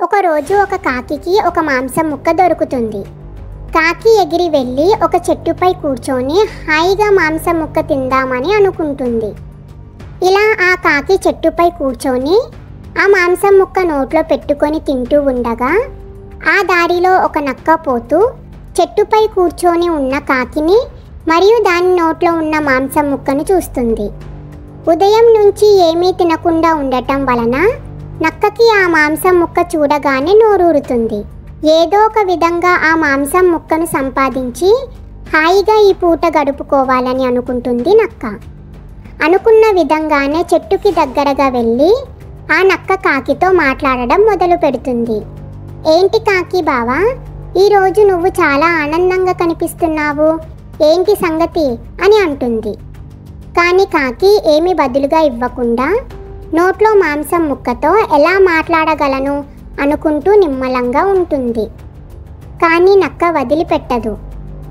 ఒకరోజు ఒక కాకికి ఒక మాంసం ముక్క దొరుకుతుంది. కాకి ఎగిరి వెళ్ళి ఒక చెట్టుపై కూర్చొని హాయిగా మాంసం ముక్క తిందామని అనుకుంటుంది. ఇలా ఆ కాకి చెట్టుపై కూర్చొని ఆ మాంసం ముక్క నోట్లో పెట్టుకొని తింటూ ఉండగా ఆ దారిలో ఒక నక్క పోతూ చెట్టుపై కూర్చొని ఉన్న కాకిని మరియు దాని నోట్లో ఉన్న మాంసం ముక్కను చూస్తుంది. ఉదయం నుంచి ఏమీ తినకుండా ఉండటం వలన నక్కకి ఆ మాంసం ముక్క చూడగానే నోరూరుతుంది. ఏదో ఒక విధంగా ఆ మాంసం ముక్కను సంపాదించి హాయిగా ఈ పూట గడుపుకోవాలని అనుకుంటుంది నక్క. అనుకున్న విధంగానే చెట్టుకి దగ్గరగా వెళ్ళి ఆ నక్క కాకితో మాట్లాడడం మొదలు పెడుతుంది. ఏంటి కాకి బావా, ఈరోజు నువ్వు చాలా ఆనందంగా కనిపిస్తున్నావు, ఏంటి సంగతి అని అంటుంది. కానీ కాకి ఏమీ బదులుగా ఇవ్వకుండా నోట్లో మాంసం ముక్కతో ఎలా మాట్లాడగలను అనుకుంటూ నిమ్మలంగా ఉంటుంది. కానీ నక్క వదిలిపెట్టదు.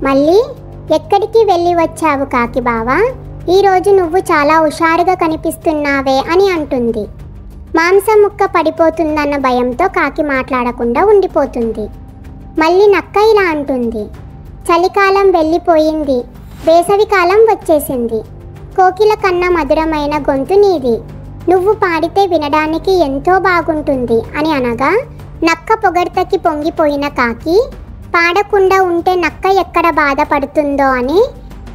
మళ్ళీ ఎక్కడికి వెళ్ళి వచ్చావు కాకి బావా, ఈరోజు నువ్వు చాలా హుషారుగా కనిపిస్తున్నావే అని అంటుంది. మాంసం ముక్క పడిపోతుందన్న భయంతో కాకి మాట్లాడకుండా ఉండిపోతుంది. మళ్ళీ నక్క ఇలా అంటుంది, చలికాలం వెళ్ళిపోయింది, వేసవికాలం వచ్చేసింది, కోకిల కన్నా మధురమైన గొంతు నీది, నువ్వు పాడితే వినడానికి ఎంతో బాగుంటుంది అని అనగా నక్క పొగడ్తకి పొంగిపోయిన కాకి పాడకుండా ఉంటే నక్క ఎక్కడ బాధపడుతుందో అని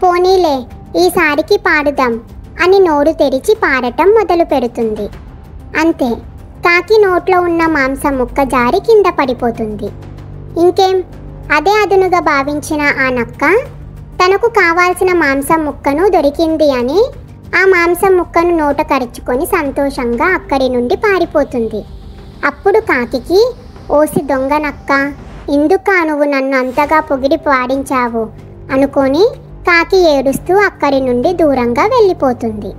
పోనీలే ఈసారికి పాడుదాం అని నోరు తెరిచి పాడటం మొదలు పెడుతుంది. అంతే, కాకి నోట్లో ఉన్న మాంసం ముక్క జారి కింద పడిపోతుంది. ఇంకేం, అదే అదునుగా భావించిన ఆ నక్క తనకు కావాల్సిన మాంసం ముక్కను దొరికింది అని ఆ మాంసం ముక్కను నోట కరుచుకొని సంతోషంగా అక్కడి నుండి పారిపోతుంది. అప్పుడు కాకికి, ఓసి దొంగ నక్క, ఎందుకా నువ్వు నన్ను అంతగా పొగిడి పాడించావు అనుకొని కాకి ఏడుస్తూ అక్కడి నుండి దూరంగా వెళ్ళిపోతుంది.